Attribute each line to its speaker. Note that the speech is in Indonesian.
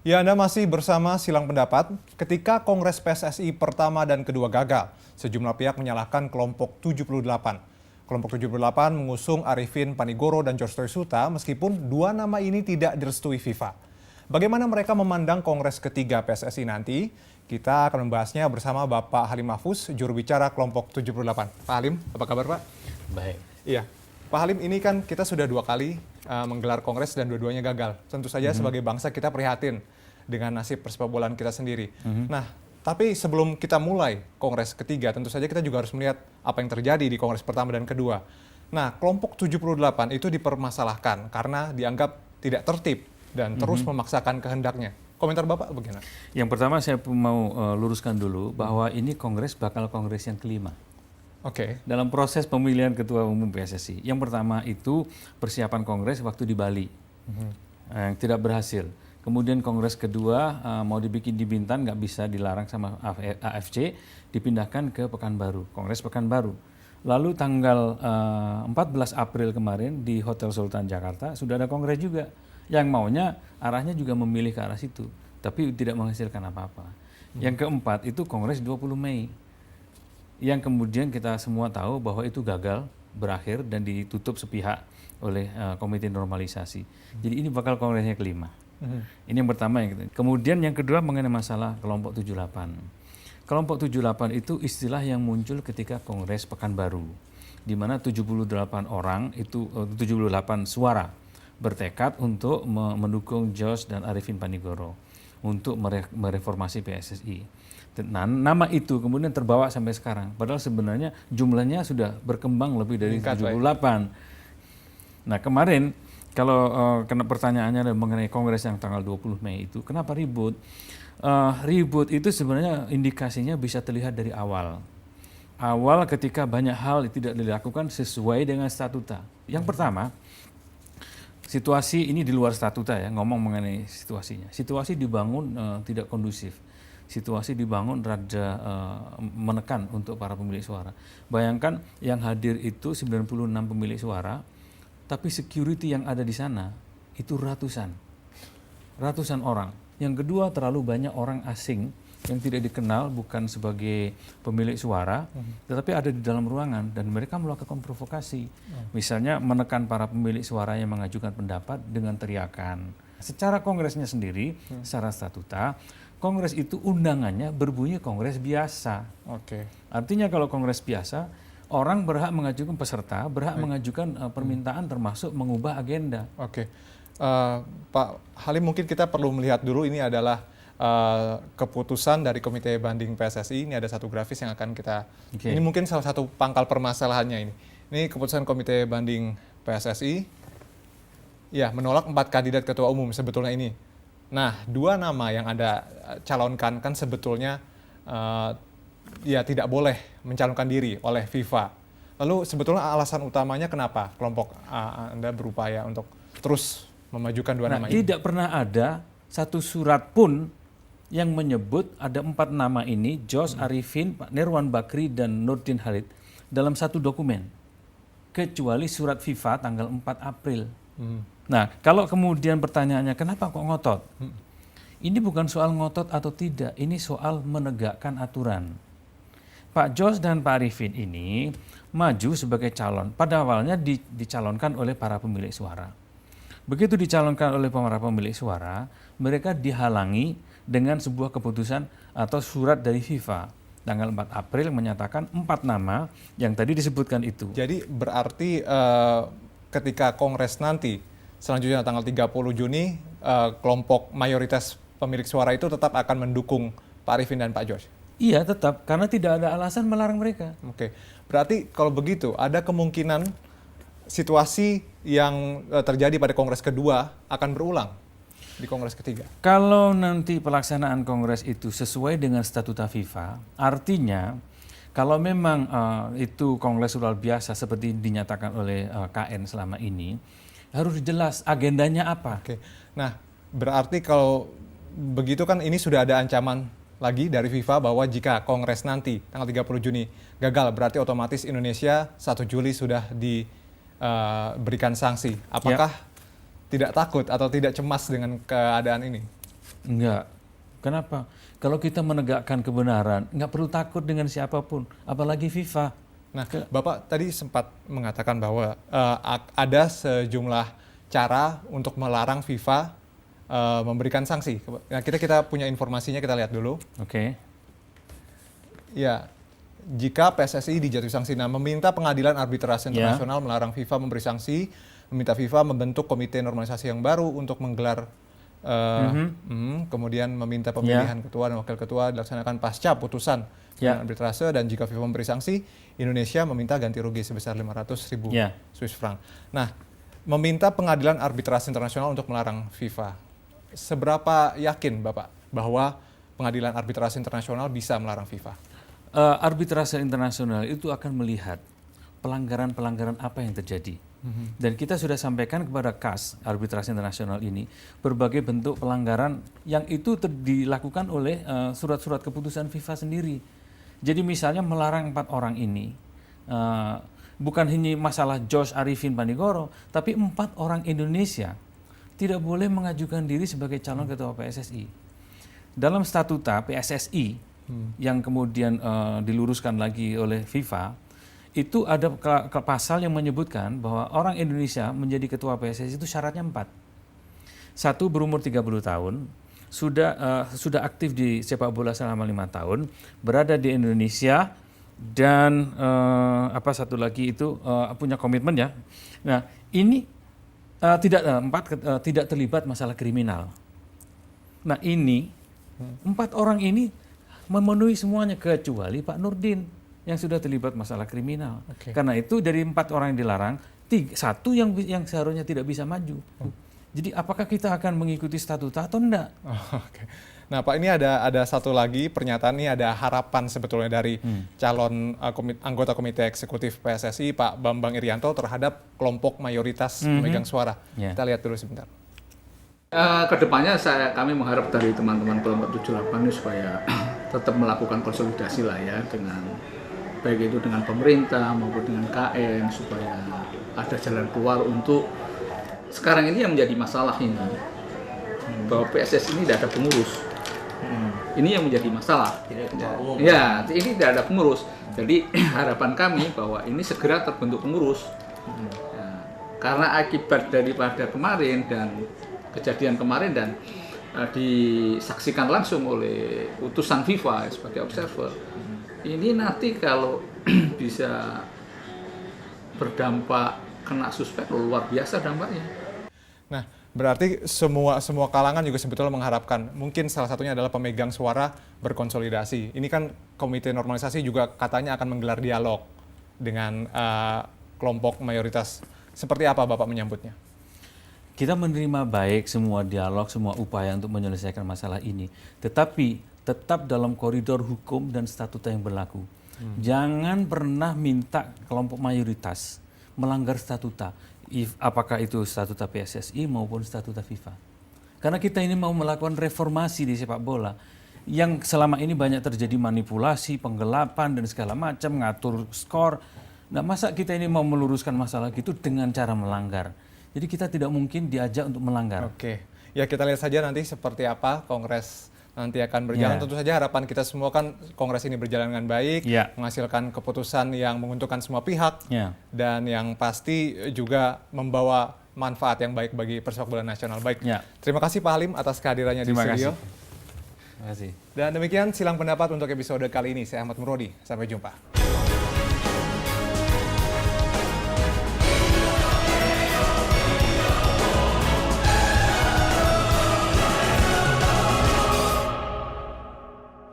Speaker 1: Ya, Anda masih bersama Silang Pendapat. Ketika Kongres PSSI pertama dan kedua gagal, sejumlah pihak menyalahkan kelompok 78. Kelompok 78 mengusung Arifin Panigoro dan George Toysuta meskipun dua nama ini tidak direstui FIFA. Bagaimana mereka memandang Kongres ketiga PSSI nanti? Kita akan membahasnya bersama Bapak Halim Mahfuz, juru bicara kelompok 78. Pak Halim, apa kabar Pak?
Speaker 2: Baik.
Speaker 1: Iya. Pak Halim, ini kan kita sudah dua kali menggelar kongres dan dua-duanya gagal. Tentu saja sebagai bangsa kita prihatin dengan nasib persepak bolaan kita sendiri. Nah, tapi sebelum kita mulai kongres ketiga, tentu saja kita juga harus melihat apa yang terjadi di kongres pertama dan kedua. Nah, kelompok 78 itu dipermasalahkan karena dianggap tidak tertib dan terus memaksakan kehendaknya. Komentar Bapak bagaimana?
Speaker 2: Yang pertama saya mau luruskan dulu bahwa ini kongres bakal kongres yang kelima.
Speaker 1: Oke.
Speaker 2: Dalam proses pemilihan ketua umum PSSI. Yang pertama itu persiapan kongres waktu di Bali. Yang tidak berhasil. Kemudian kongres kedua mau dibikin di Bintan, nggak bisa, dilarang sama AFC, dipindahkan ke Pekanbaru, kongres Pekanbaru. Lalu tanggal 14 April kemarin di Hotel Sultan Jakarta sudah ada kongres juga. Yang maunya arahnya juga memilih ke arah situ, tapi tidak menghasilkan apa-apa. Yang keempat itu kongres 20 Mei. Yang kemudian kita semua tahu bahwa itu gagal, berakhir dan ditutup sepihak oleh Komite Normalisasi. Jadi ini bakal kongresnya kelima. Ini yang pertama. Kemudian yang kedua mengenai masalah kelompok 78. Kelompok 78 itu istilah yang muncul ketika Kongres Pekanbaru, di mana 78 orang itu 78 suara bertekad untuk mendukung George dan Arifin Panigoro untuk mereformasi PSSI. Nah, nama itu kemudian terbawa sampai sekarang. Padahal sebenarnya jumlahnya sudah berkembang lebih dari 78. Nah, kemarin kalau pertanyaannya mengenai kongres yang tanggal 20 Mei itu, kenapa ribut? Ribut itu sebenarnya indikasinya bisa terlihat dari awal. Awal ketika banyak hal tidak dilakukan sesuai dengan statuta. Yang pertama, situasi ini di luar statuta ya, ngomong mengenai situasinya. Situasi dibangun tidak kondusif. Situasi dibangun rada menekan untuk para pemilik suara. Bayangkan yang hadir itu 96 pemilik suara, tapi security yang ada di sana itu ratusan orang. Yang kedua, terlalu banyak orang asing yang tidak dikenal, bukan sebagai pemilik suara, tetapi ada di dalam ruangan dan mereka melakukan provokasi. Misalnya menekan para pemilik suara yang mengajukan pendapat dengan teriakan. Secara kongresnya sendiri, secara statuta, kongres itu undangannya berbunyi kongres biasa. Artinya kalau kongres biasa, orang berhak mengajukan peserta, berhak mengajukan permintaan termasuk mengubah agenda.
Speaker 1: Pak Halim, mungkin kita perlu melihat dulu ini adalah keputusan dari Komite Banding PSSI. Ini ada satu grafis yang akan kita, ini mungkin salah satu pangkal permasalahannya ini. Ini keputusan Komite Banding PSSI, ya menolak 4 kandidat ketua umum sebetulnya ini. Nah, 2 nama yang Anda calonkan kan sebetulnya ya tidak boleh mencalonkan diri oleh FIFA. Lalu sebetulnya alasan utamanya kenapa kelompok Anda berupaya untuk terus memajukan 2 nama ini?
Speaker 2: Tidak pernah ada satu surat pun yang menyebut ada 4 nama ini, George, Arifin, Pak Nirwan Bakri, dan Nurdin Halid dalam satu dokumen. Kecuali surat FIFA tanggal 4 April. Nah, kalau kemudian pertanyaannya kenapa kok ngotot? Ini bukan soal ngotot atau tidak, ini soal menegakkan aturan. Pak George dan Pak Arifin ini maju sebagai calon. Pada awalnya dicalonkan oleh para pemilik suara. Begitu dicalonkan oleh para pemilik suara, mereka dihalangi dengan sebuah keputusan atau surat dari FIFA. Tanggal 4 April menyatakan 4 nama yang tadi disebutkan itu.
Speaker 1: Jadi berarti ketika kongres nanti, selanjutnya tanggal 30 Juni, kelompok mayoritas pemilik suara itu tetap akan mendukung Pak Arifin dan Pak George?
Speaker 2: Iya, tetap. Karena tidak ada alasan melarang mereka.
Speaker 1: Berarti kalau begitu, ada kemungkinan situasi yang terjadi pada kongres kedua akan berulang di kongres ketiga?
Speaker 2: Kalau nanti pelaksanaan kongres itu sesuai dengan statuta FIFA, artinya kalau memang itu kongres luar biasa seperti dinyatakan oleh KN selama ini, harus jelas agendanya apa.
Speaker 1: Nah, berarti kalau begitu kan ini sudah ada ancaman lagi dari FIFA bahwa jika kongres nanti tanggal 30 Juni gagal, berarti otomatis Indonesia 1 Juli sudah diberikan sanksi. Apakah tidak takut atau tidak cemas dengan keadaan ini?
Speaker 2: Enggak. Kenapa? Kalau kita menegakkan kebenaran, nggak perlu takut dengan siapapun, apalagi FIFA.
Speaker 1: Nah, Bapak tadi sempat mengatakan bahwa ada sejumlah cara untuk melarang FIFA memberikan sanksi. Nah, kita punya informasinya, kita lihat dulu.
Speaker 2: Oke.
Speaker 1: Ya, jika PSSI dijatuhi sanksi, nah meminta pengadilan arbitrase internasional melarang FIFA memberi sanksi, meminta FIFA membentuk komite normalisasi yang baru untuk menggelar kemudian meminta pemilihan ketua dan wakil ketua dilaksanakan pasca putusan arbitrase, dan jika FIFA memberi sanksi, Indonesia meminta ganti rugi sebesar 500.000 Swiss franc. Nah, meminta pengadilan arbitrase internasional untuk melarang FIFA. Seberapa yakin Bapak bahwa pengadilan arbitrase internasional bisa melarang FIFA?
Speaker 2: Arbitrase internasional itu akan melihat pelanggaran-pelanggaran apa yang terjadi. Dan kita sudah sampaikan kepada CAS, arbitrase internasional ini, berbagai bentuk pelanggaran yang itu dilakukan oleh surat-surat keputusan FIFA sendiri. Jadi misalnya melarang 4 orang ini, bukan hanya masalah Josh Arifin Panigoro, tapi 4 orang Indonesia tidak boleh mengajukan diri sebagai calon ketua PSSI. Dalam statuta PSSI, yang kemudian diluruskan lagi oleh FIFA, itu ada pasal yang menyebutkan bahwa orang Indonesia menjadi ketua PSSI itu syaratnya 4. 1, berumur 30 tahun, sudah aktif di sepak bola selama 5 tahun, berada di Indonesia, dan satu lagi itu punya komitmen ya. Nah, ini tidak terlibat masalah kriminal. Nah, ini 4 orang ini memenuhi semuanya kecuali Pak Nurdin yang sudah terlibat masalah kriminal. Karena itu dari 4 orang yang dilarang, 1 yang seharusnya tidak bisa maju. Jadi apakah kita akan mengikuti statuta atau enggak?
Speaker 1: Nah Pak, ini ada satu lagi pernyataan, ini ada harapan sebetulnya dari calon anggota Komite Eksekutif PSSI, Pak Bambang Irianto, terhadap kelompok mayoritas pemegang suara. Kita lihat dulu sebentar.
Speaker 3: Kedepannya kami mengharap dari teman-teman kelompok 78 ini supaya tetap melakukan konsolidasi lah ya, dengan baik itu dengan pemerintah maupun dengan KN, supaya ada jalan keluar untuk sekarang ini yang menjadi masalah ini, bahwa PSSI ini tidak ada pengurus. Ini yang menjadi masalah. Ya, ini tidak ada pengurus. Jadi harapan kami bahwa ini segera terbentuk pengurus. Ya, karena akibat daripada kemarin dan kejadian kemarin dan disaksikan langsung oleh utusan FIFA sebagai observer. Ini nanti kalau bisa berdampak kena suspek, luar biasa dampaknya.
Speaker 1: Nah, berarti semua kalangan juga sebetulnya mengharapkan, mungkin salah satunya adalah pemegang suara berkonsolidasi. Ini kan komite normalisasi juga katanya akan menggelar dialog dengan kelompok mayoritas. Seperti apa Bapak menyambutnya?
Speaker 2: Kita menerima baik semua dialog, semua upaya untuk menyelesaikan masalah ini. Tetapi tetap dalam koridor hukum dan statuta yang berlaku. Jangan pernah minta kelompok mayoritas melanggar statuta, apakah itu statuta PSSI maupun statuta FIFA. Karena kita ini mau melakukan reformasi di sepak bola, yang selama ini banyak terjadi manipulasi, penggelapan, dan segala macam, ngatur skor. Nah, masa kita ini mau meluruskan masalah itu dengan cara melanggar? Jadi kita tidak mungkin diajak untuk melanggar.
Speaker 1: Oke, ya kita lihat saja nanti seperti apa Kongres nanti akan berjalan. Tentu saja harapan kita semua kan Kongres ini berjalan dengan baik, menghasilkan keputusan yang menguntungkan semua pihak, dan yang pasti juga membawa manfaat yang baik bagi persepak bola nasional. Baik, terima kasih Pak Halim atas kehadirannya di studio.
Speaker 2: Terima kasih.
Speaker 1: Dan demikian silang pendapat untuk episode kali ini. Saya Ahmad Murodi, sampai jumpa.